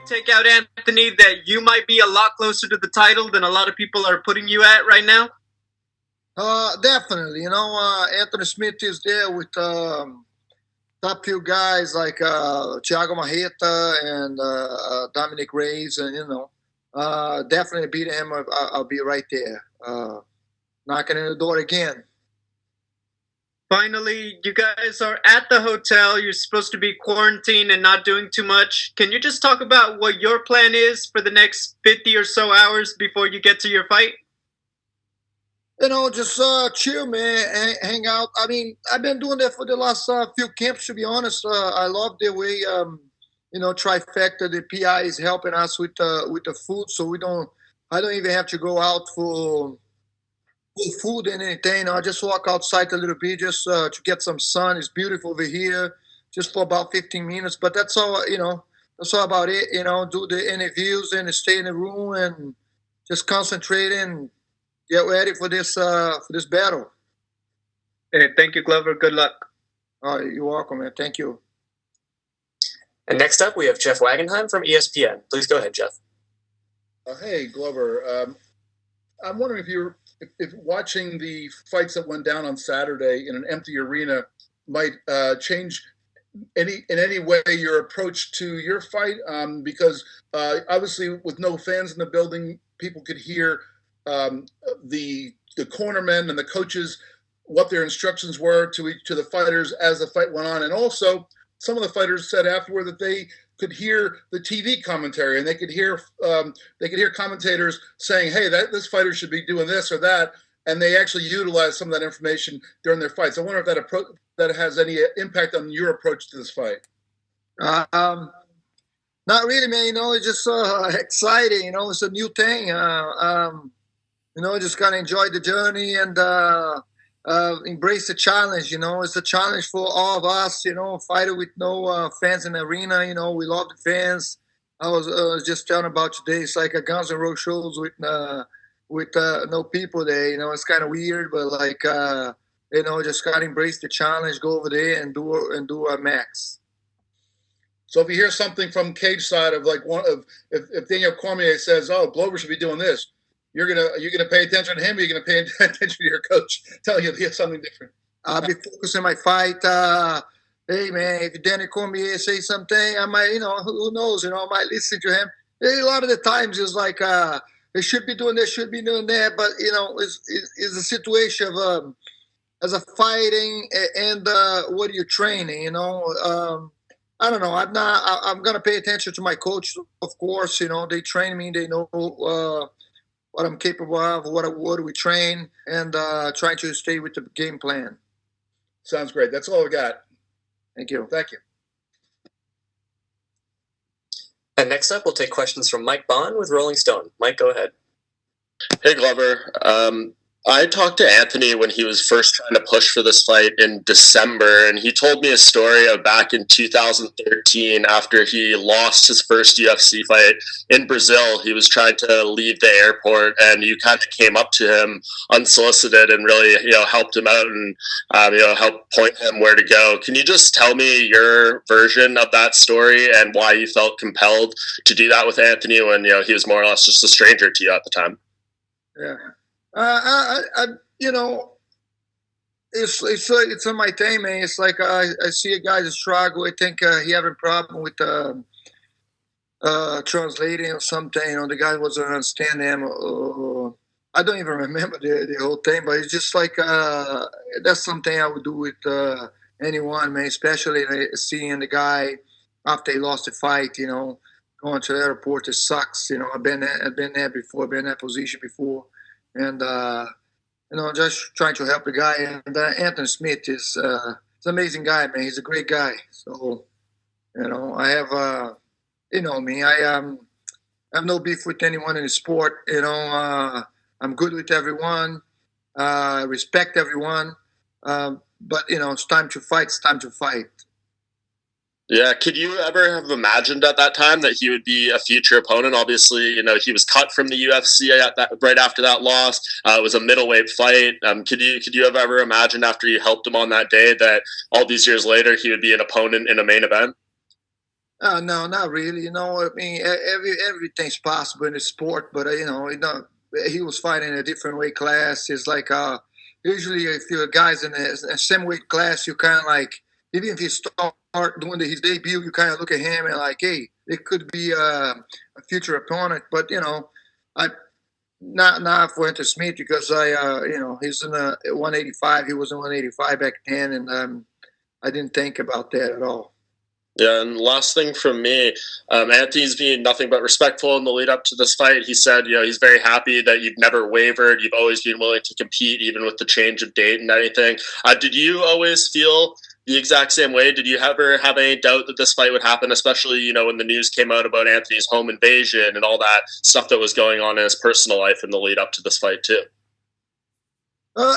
take out Anthony, that you might be a lot closer to the title than a lot of people are putting you at right now? Definitely. Anthony Smith is there with top few guys like Thiago Marreta and Dominic Reyes, and definitely beat him. I'll be right there, knocking on the door again. Finally, you guys are at the hotel. You're supposed to be quarantined and not doing too much. Can you just talk about what your plan is for the next 50 or so hours before you get to your fight? Just chill, man, hang out. I mean, I've been doing that for the last few camps, to be honest. I love the way, Trifecta, the PI is helping us with the food, so I don't even have to go out for food and anything. I just walk outside a little bit just to get some sun. It's beautiful over here, just for about 15 minutes. But that's all, that's all about it. Do the interviews and stay in the room and just concentrate and get ready for this battle. Hey, thank you, Glover. Good luck. All right, you're welcome, man. Thank you. And next up, we have Jeff Wagenheim from ESPN. Please go ahead, Jeff. Hey, Glover. I'm wondering if watching the fights that went down on Saturday in an empty arena might change in any way your approach to your fight, because obviously with no fans in the building, people could hear the cornermen and the coaches what their instructions were to the fighters as the fight went on, and also some of the fighters said afterward that they could hear the TV commentary and they could hear commentators saying, "Hey, this fighter should be doing this or that," and they actually utilized some of that information during their fights. I wonder if that has any impact on your approach to this fight. Not really, man. It's just exciting. It's a new thing. Just gotta enjoy the journey and embrace the challenge. It's a challenge for all of us. Fighter with no fans in the arena. We love the fans. I was just telling about today. It's like a Guns N' Roses shows with no people there. It's kind of weird, but just gotta embrace the challenge. Go over there and do our max. So if you hear something from cage side of if Daniel Cormier says, "Oh, Glover should be doing this," you're gonna pay attention to him. Or you're gonna pay attention to your coach telling you to get something different. I'll be focused on my fight. Hey man, if Daniel Cormier say something, I might, who knows? I might listen to him. A lot of the times it's like they should be doing this, should be doing that, but it's a situation of as a fighting and what are you training? I don't know. I'm gonna pay attention to my coach, of course. They train me. They know what I'm capable of, what we train, and trying to stay with the game plan. Sounds great. That's all I got. Thank you. Thank you. And next up, we'll take questions from Mike Bond with Rolling Stone. Mike, go ahead. Hey, Glover. I talked to Anthony when he was first trying to push for this fight in December, and he told me a story of back in 2013 after he lost his first UFC fight in Brazil. He was trying to leave the airport, and you kind of came up to him unsolicited and really, helped him out and, helped point him where to go. Can you just tell me your version of that story and why you felt compelled to do that with Anthony when, he was more or less just a stranger to you at the time? Yeah. It's on my thing, man. It's like I see a guy that struggle. I think he having a problem with translating or something. The guy wasn't understanding him. I don't even remember the whole thing, but it's just like that's something I would do with anyone, man. Especially seeing the guy after he lost the fight. Going to the airport, it sucks. I've been there before. Been in that position before. And, just trying to help the guy. And Anthony Smith is an amazing guy, man. He's a great guy. So, I have, me. I have no beef with anyone in the sport. I'm good with everyone. Respect everyone. But, it's time to fight. It's time to fight. Yeah, could you ever have imagined at that time that he would be a future opponent? Obviously, he was cut from the UFC right after that loss. It was a middleweight fight. Could you have ever imagined after you helped him on that day that all these years later he would be an opponent in a main event? No, not really. I mean, everything's possible in the sport, but he was fighting in a different weight class. It's like usually if you're guys in a same weight class, you kind of like, even if you start doing his debut, you kind of look at him and like, hey, it could be a future opponent. But I not for Hunter Smith because he's in a 185. He was in 185 back then, and I didn't think about that at all. Yeah, and last thing from me, Anthony's being nothing but respectful in the lead up to this fight. He said, he's very happy that you've never wavered. You've always been willing to compete, even with the change of date and anything. Did you always feel the exact same way? Did you ever have any doubt that this fight would happen, especially, when the news came out about Anthony's home invasion and all that stuff that was going on in his personal life in the lead up to this fight, too? Yeah,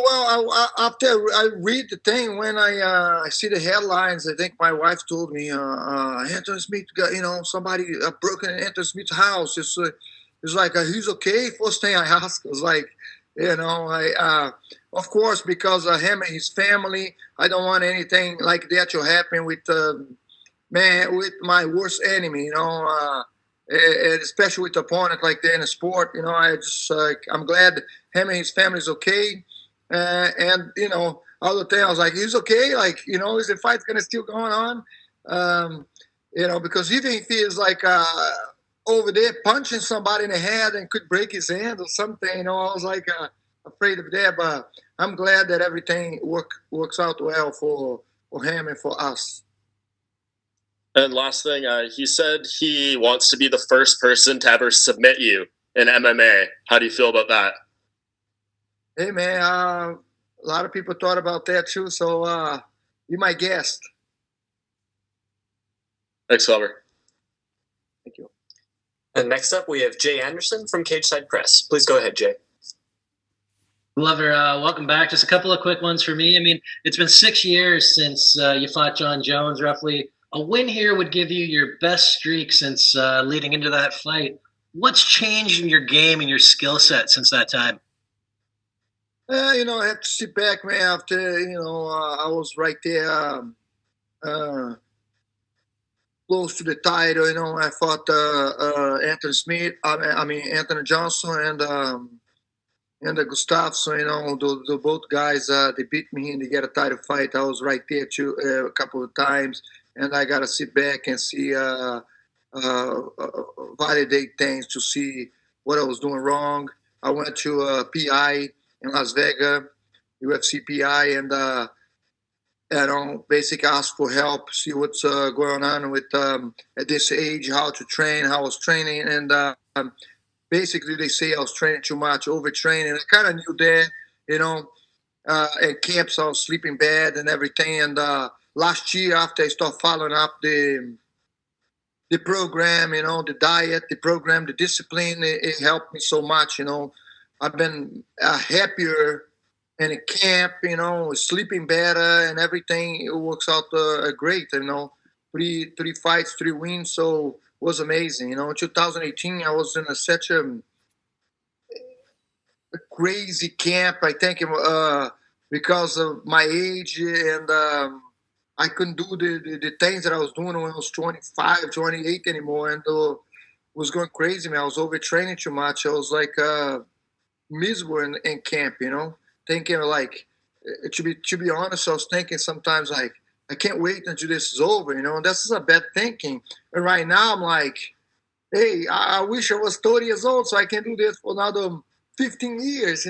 well, after I read the thing, when I see the headlines, I think my wife told me, Anthony Smith got, somebody broke into Anthony Smith's house. It's like, he's okay. First thing I asked was like, of course, because of him and his family, I don't want anything like that to happen with with my worst enemy, and especially with the opponent like that in a sport. I'm glad him and his family's okay. And other thing, I was like, he's okay. Like, is the fight gonna still going on? Because even if he is like over there punching somebody in the head and could break his hand or something, I was like afraid of that. But I'm glad that everything works out well for him and for us. And last thing, he said he wants to be the first person to ever submit you in MMA. How do you feel about that? Hey, man, a lot of people thought about that too, so you're my guest. Thanks, Glover. Thank you. And next up, we have Jay Anderson from Cageside Press. Please go ahead, Jay. Glover, welcome back. Just a couple of quick ones for me. I mean, it's been 6 years since you fought John Jones, roughly. A win here would give you your best streak since leading into that fight. What's changed in your game and your skill set since that time? I have to sit back, man. After I was right there, close to the title. I fought Anthony Smith. Anthony Johnson and Gustafsson. The both guys. They beat me and they get a title fight. I was right there too a couple of times, and I gotta sit back and see validate things to see what I was doing wrong. I went to PI in Las Vegas, UFC PI, and basically ask for help, see what's going on with at this age, how to train, how I was training, and basically they say I was training too much, overtraining. I kind of knew that, at camps I was sleeping bad and everything. And last year, after I started following up the program, the diet, the program, the discipline, it helped me so much. I've been happier in a camp, sleeping better and everything. It works out great, three fights, 3 wins. So it was amazing. In 2018, I was in such a crazy camp. I think because of my age and I couldn't do the things that I was doing when I was 25, 28 anymore. And it was going crazy, man. I was overtraining too much. I was like miserable in camp, thinking like, to be honest, I was thinking sometimes like, I can't wait until this is over, and this is a bad thinking. And right now I'm like, hey, I wish I was 30 years old so I can do this for another 15 years,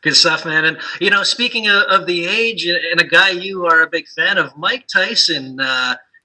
Good stuff, man. And, speaking of the age and a guy you are a big fan of, Mike Tyson,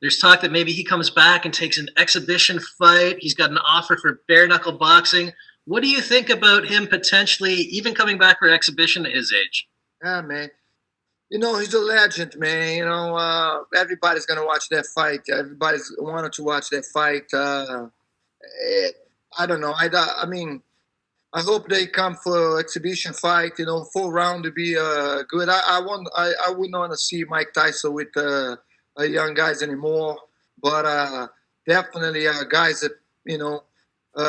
there's talk that maybe he comes back and takes an exhibition fight. He's got an offer for bare-knuckle boxing. What do you think about him potentially even coming back for exhibition at his age? Yeah, man. He's a legend, man. Everybody's going to watch that fight. Everybody's wanted to watch that fight. I don't know. I mean, I hope they come for exhibition fight. 4 round to be good. I wouldn't want to see Mike Tyson with young guys anymore. But definitely guys that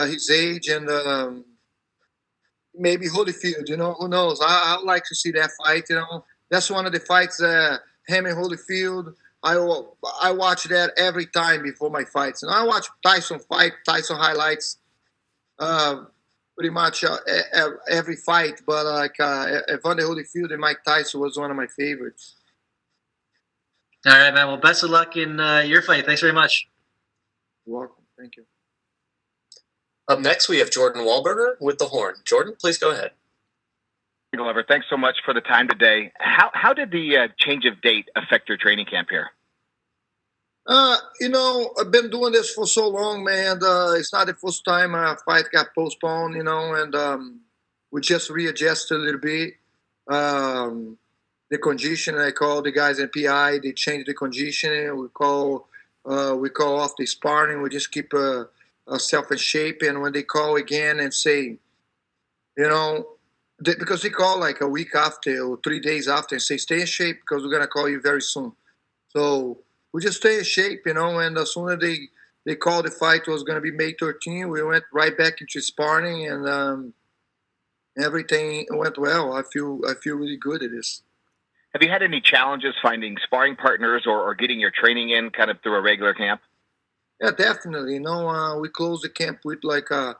his age and maybe Holyfield. Who knows? I'd like to see that fight. That's one of the fights him and Holyfield. I watch that every time before my fights, and I watch Tyson highlights, pretty much every fight. But Evander Holyfield and Mike Tyson was one of my favorites. All right, man. Well, best of luck in your fight. Thanks very much. You're welcome. Thank you. Up next, we have Jordan Wahlberger with The Horn. Jordan, please go ahead. Glover, thanks so much for the time today. How did the change of date affect your training camp here? I've been doing this for so long, man. It's not the first time a fight got postponed, and we just readjusted a little bit. The condition, I call the guys in PI, they changed the conditioning. We call off the sparring. We just keep ourselves in shape. And when they call again and say, because they call like a week after or 3 days after and say, stay in shape because we're going to call you very soon. So we just stay in shape, and as soon as they called the fight was going to be May 13, we went right back into sparring, and everything went well. I feel really good at this. Have you had any challenges finding sparring partners or getting your training in kind of through a regular camp? Yeah, definitely. We closed the camp with like 4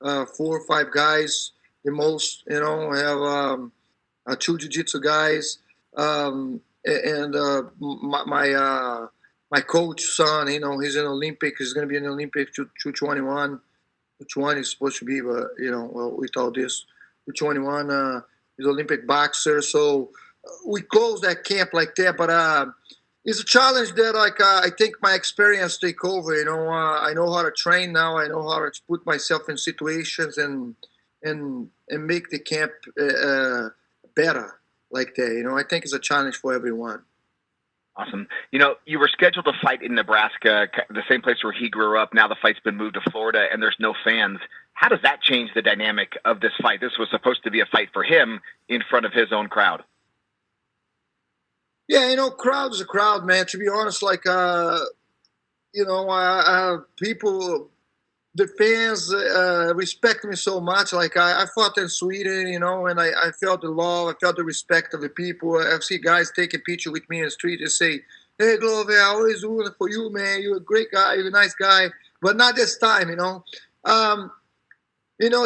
or 5 guys, the most. We have 2 jiu-jitsu guys, and my coach son. He's an Olympic. He's going to be an Olympic 221. 220 is supposed to be, but with all this, 221. He's an Olympic boxer, so. We closed that camp like that, but it's a challenge that I think my experience take over. I know how to train now. I know how to put myself in situations and make the camp better like that. I think it's a challenge for everyone. Awesome. You were scheduled to fight in Nebraska, the same place where he grew up. Now the fight's been moved to Florida, and there's no fans. How does that change the dynamic of this fight? This was supposed to be a fight for him in front of his own crowd. Yeah, crowd is a crowd, man. To be honest, people, the fans respect me so much. Like I fought in Sweden, and I felt the love, I felt the respect of the people. I see guys taking picture with me in the street and say, "Hey, Glover, I always rooting for you, man. You're a great guy. You're a nice guy." But not this time, It's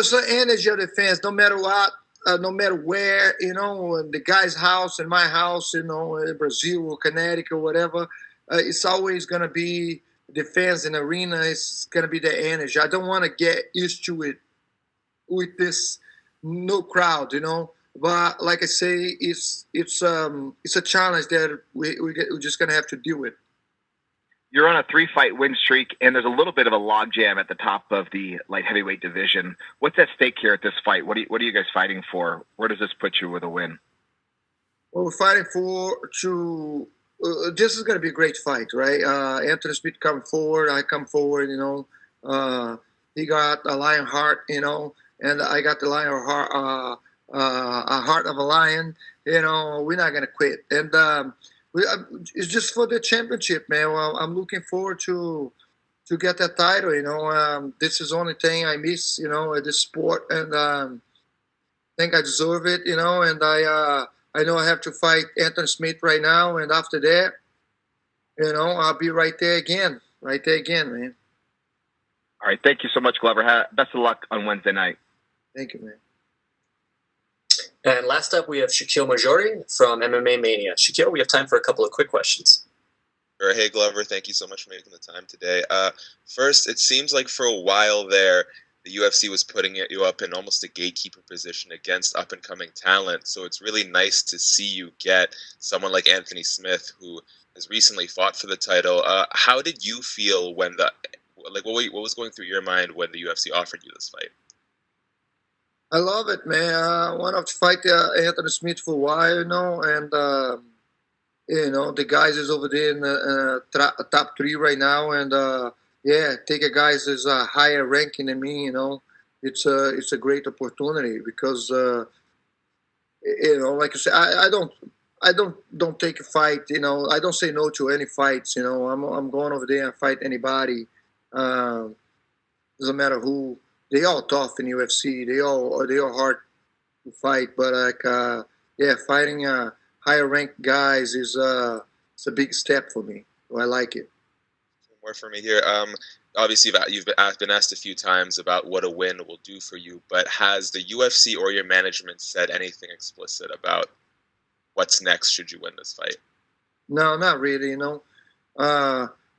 the energy of the fans, no matter what. No matter where, in the guy's house, in my house, in Brazil or Connecticut or whatever, it's always going to be the fans in the arena. It's going to be the energy. I don't want to get used to it with this no crowd, But like I say, it's a challenge that we're just going to have to deal with. You're on a 3-fight win streak, and there's a little bit of a logjam at the top of the light heavyweight division. What's at stake here at this fight? What are you guys fighting for? Where does this put you with a win? Well, we're fighting this is going to be a great fight, right? Anthony Smith coming forward, I come forward, he got a lion heart, and I got the lion heart, a heart of a lion. We're not going to quit. And it's just for the championship, man. Well, I'm looking forward to get that title. This is the only thing I miss, at this sport, and I think I deserve it, and I know I have to fight Anthony Smith right now, and after that, I'll be right there again, man. All right, thank you so much, Glover. Best of luck on Wednesday night. Thank you, man. And last up, we have Shaquille Majori from MMA Mania. Shaquille, we have time for a couple of quick questions. Sure. Hey, Glover, thank you so much for making the time today. First, it seems like for a while there, the UFC was putting you up in almost a gatekeeper position against up-and-coming talent. So it's really nice to see you get someone like Anthony Smith, who has recently fought for the title. How did you feel when what was going through your mind when the UFC offered you this fight? I love it, man. I wanted to fight Anthony Smith for a while, and the guys is over there in the top 3 right now, and take a guys is a higher ranking than me. It's a great opportunity because like I said, I don't take a fight. I don't say no to any fights. I'm going over there and fight anybody. Doesn't matter who. They all tough in UFC. They all hard to fight. But fighting higher ranked guys is it's a big step for me. So I like it. More for me here. Obviously, you've been asked a few times about what a win will do for you, but has the UFC or your management said anything explicit about what's next should you win this fight? No, not really.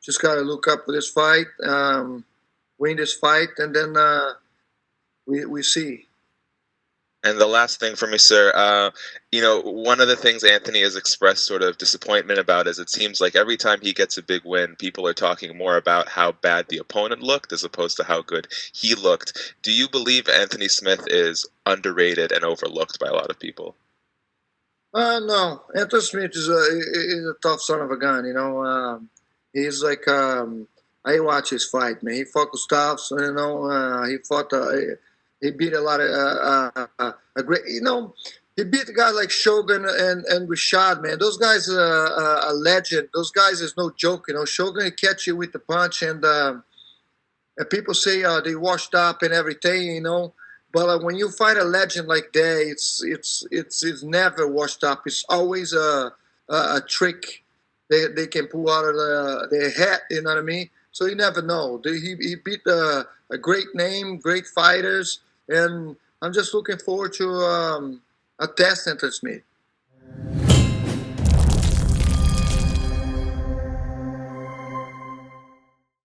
Just got to look up for this fight, win this fight, and then we see. And the last thing for me, sir, one of the things Anthony has expressed sort of disappointment about is it seems like every time he gets a big win, people are talking more about how bad the opponent looked as opposed to how good he looked. Do you believe Anthony Smith is underrated and overlooked by a lot of people? No, Anthony Smith is a tough son of a gun. He's like I watch his fight, man. He fought Gustav, he fought. He beat a lot of a great. He beat a guy like Shogun and Rashad, man. Those guys are a legend. Those guys is no joke. Shogun can catch you with the punch, and people say they washed up and everything, But when you fight a legend like that, it's never washed up. It's always a trick they can pull out of their hat. You know what I mean? So you never know. He beat a great name, great fighters, and I'm just looking forward to a test Anthony Smith.